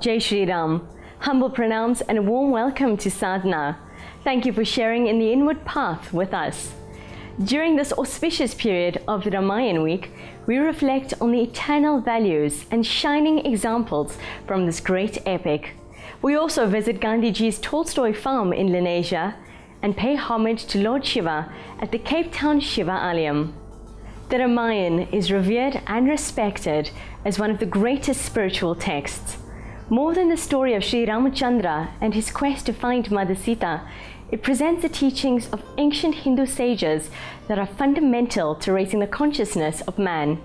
Jai Shri Ram. Humble pranams and a warm welcome to sadhana. Thank you for sharing in the inward path with us. During this auspicious period of the Ramayan week, we reflect on the eternal values and shining examples from this great epic. We also visit Gandhiji's Tolstoy farm in Lenasia and pay homage to Lord Shiva at the Cape Town Shiva Alayam. The Ramayan is revered and respected as one of the greatest spiritual texts. More than the story of Sri Ramachandra and his quest to find Mother Sita, it presents the teachings of ancient Hindu sages that are fundamental to raising the consciousness of man.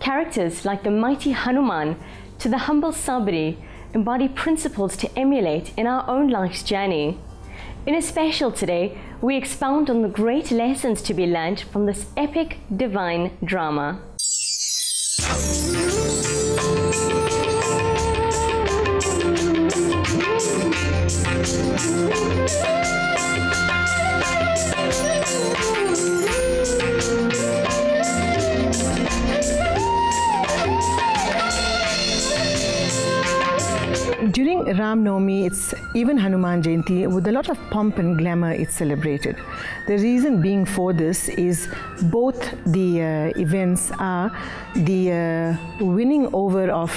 Characters like the mighty Hanuman to the humble Sabri embody principles to emulate in our own life's journey. In a special today, we expound on the great lessons to be learned from this epic divine drama. During Ram Navami, it's even Hanuman Jayanti, with a lot of pomp and glamour it's celebrated. The reason being for this is both the events are the winning over of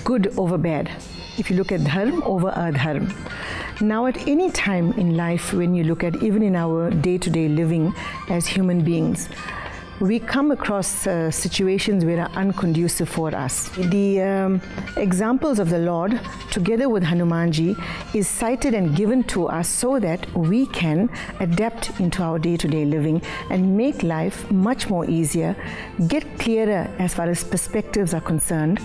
good over bad. If you look at dharma over adharma. Now at any time in life, when you look at even in our day-to-day living as human beings, we come across situations where are unconducive for us. The examples of the Lord, together with Hanumanji, is cited and given to us so that we can adapt into our day-to-day living and make life much more easier, get clearer as far as perspectives are concerned,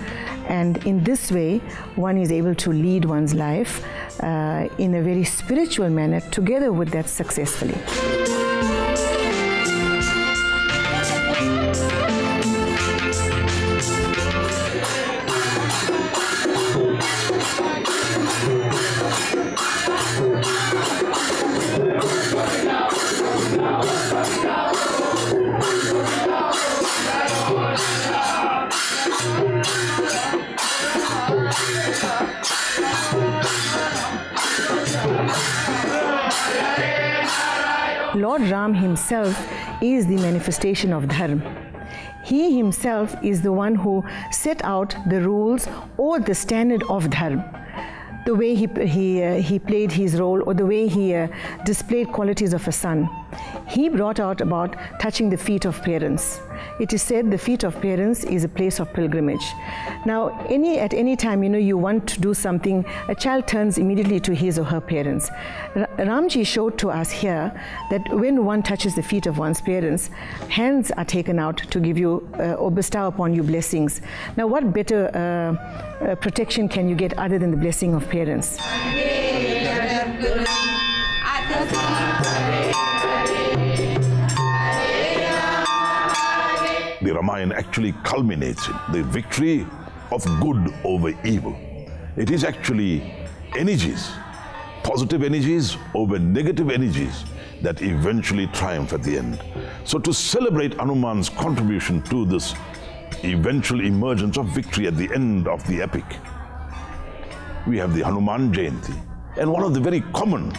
and in this way, one is able to lead one's life in a very spiritual manner, together with that successfully. Lord Ram himself is the manifestation of dharma. He himself is the one who set out the rules or the standard of dharma. The way he played his role, or the way he displayed qualities of a son. He brought out about touching the feet of parents. It is said the feet of parents is a place of pilgrimage. Now, at any time, you want to do something, a child turns immediately to his or her parents. Ramji showed to us here that when one touches the feet of one's parents, hands are taken out to give you or bestow upon you blessings. Now, what better protection can you get other than the blessing of parents? The Ramayana actually culminates in the victory of good over evil. It is actually energies, positive energies over negative energies, that eventually triumph at the end. So to celebrate Hanuman's contribution to this eventual emergence of victory at the end of the epic, we have the Hanuman Jayanti. And one of the very common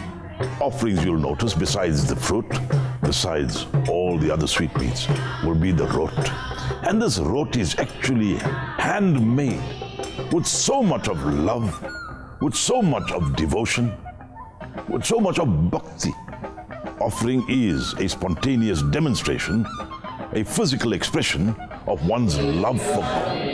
offerings you'll notice, besides the fruit, besides all the other sweetmeats, will be the roti. And this roti is actually handmade with so much of love, with so much of devotion, with so much of bhakti. Offering is a spontaneous demonstration, a physical expression of one's love for God.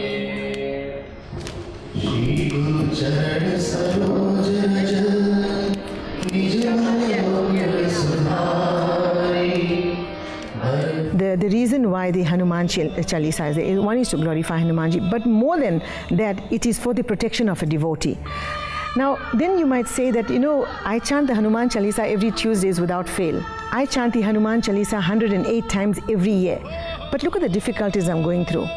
The reason why the Hanuman Chalisa is there, one is to glorify Hanumanji, but more than that, it is for the protection of a devotee. Now, then you might say that, I chant the Hanuman Chalisa every Tuesdays without fail. I chant the Hanuman Chalisa 108 times every year. But look at the difficulties I'm going through.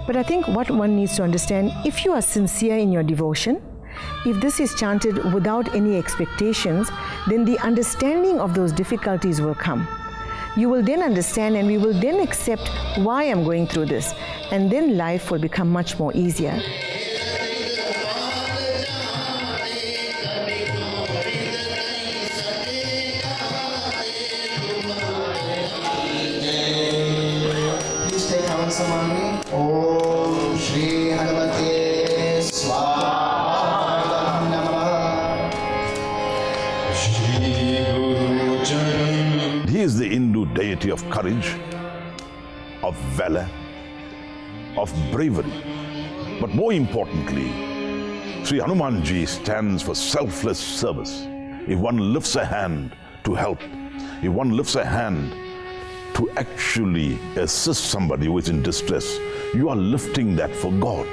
But I think what one needs to understand, if you are sincere in your devotion, if this is chanted without any expectations, then the understanding of those difficulties will come. You will then understand, and we will then accept why I'm going through this. And then life will become much more easier. He is the Hindu deity of courage, of valor, of bravery. But more importantly, Sri Hanumanji stands for selfless service. If one lifts a hand to help, if one lifts a hand to actually assist somebody who is in distress, you are lifting that for God.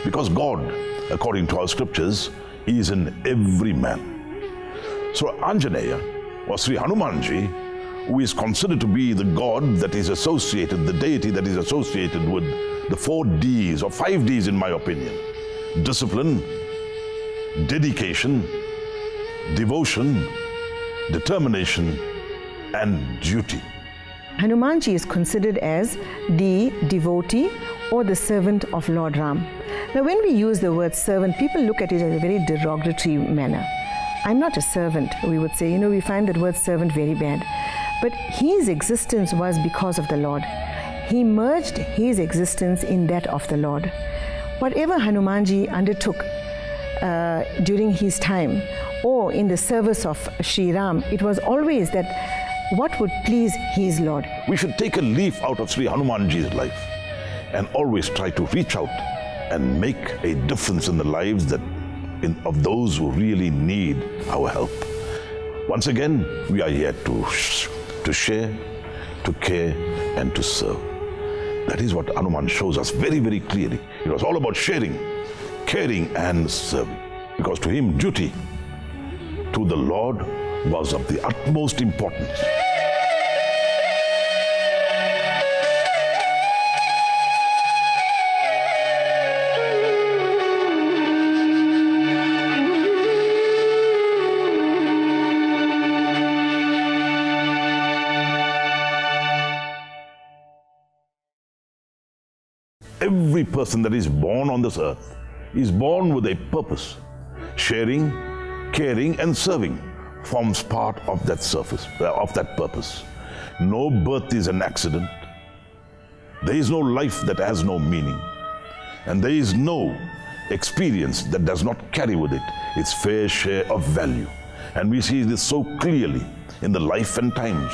Because God, according to our scriptures, is in every man. So Anjaneya, or Sri Hanumanji, who is considered to be the God that is associated, the deity that is associated with the 4 Ds or 5 Ds in my opinion: discipline, dedication, devotion, determination, and duty. Hanumanji is considered as the devotee or the servant of Lord Ram. Now, when we use the word servant, people look at it in a very derogatory manner. I'm not a servant, we would say. We find that word servant very bad. But his existence was because of the Lord. He merged his existence in that of the Lord. Whatever Hanumanji undertook during his time or in the service of Sri Ram, it was always that what would please his Lord. We should take a leaf out of Sri Hanumanji's life and always try to reach out and make a difference in the lives of those who really need our help. Once again, we are here to share, to care, and to serve. That is what Hanuman shows us very, very clearly. It was all about sharing, caring, and serving. Because to him, duty to the Lord was of the utmost importance. Every person that is born on this earth is born with a purpose. Sharing, caring, and serving forms part of that purpose. No birth is an accident. There is no life that has no meaning. And there is no experience that does not carry with it its fair share of value. And we see this so clearly in the life and times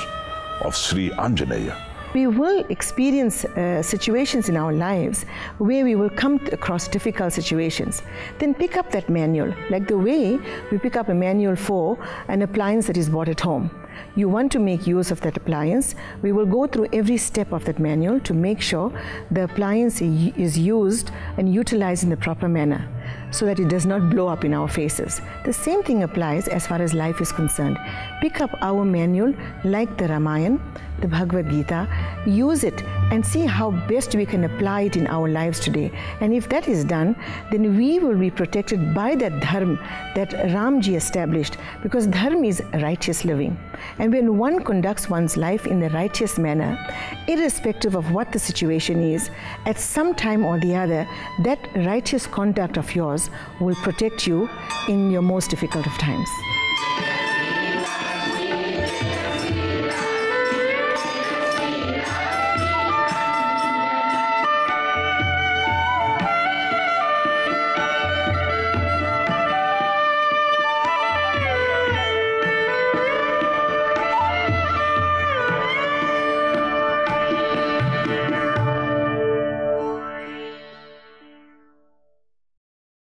of Sri Anjaneya. We will experience situations in our lives where we will come across difficult situations. Then pick up that manual, like the way we pick up a manual for an appliance that is bought at home. You want to make use of that appliance, we will go through every step of that manual to make sure the appliance is used and utilized in the proper manner, so that it does not blow up in our faces. The same thing applies as far as life is concerned. Pick up our manual like the Ramayana, the Bhagavad Gita, use it and see how best we can apply it in our lives today. And if that is done, then we will be protected by that dharma that Ramji established, because dharma is righteous living. And when one conducts one's life in a righteous manner, irrespective of what the situation is, at some time or the other, that righteous conduct of yours will protect you in your most difficult of times.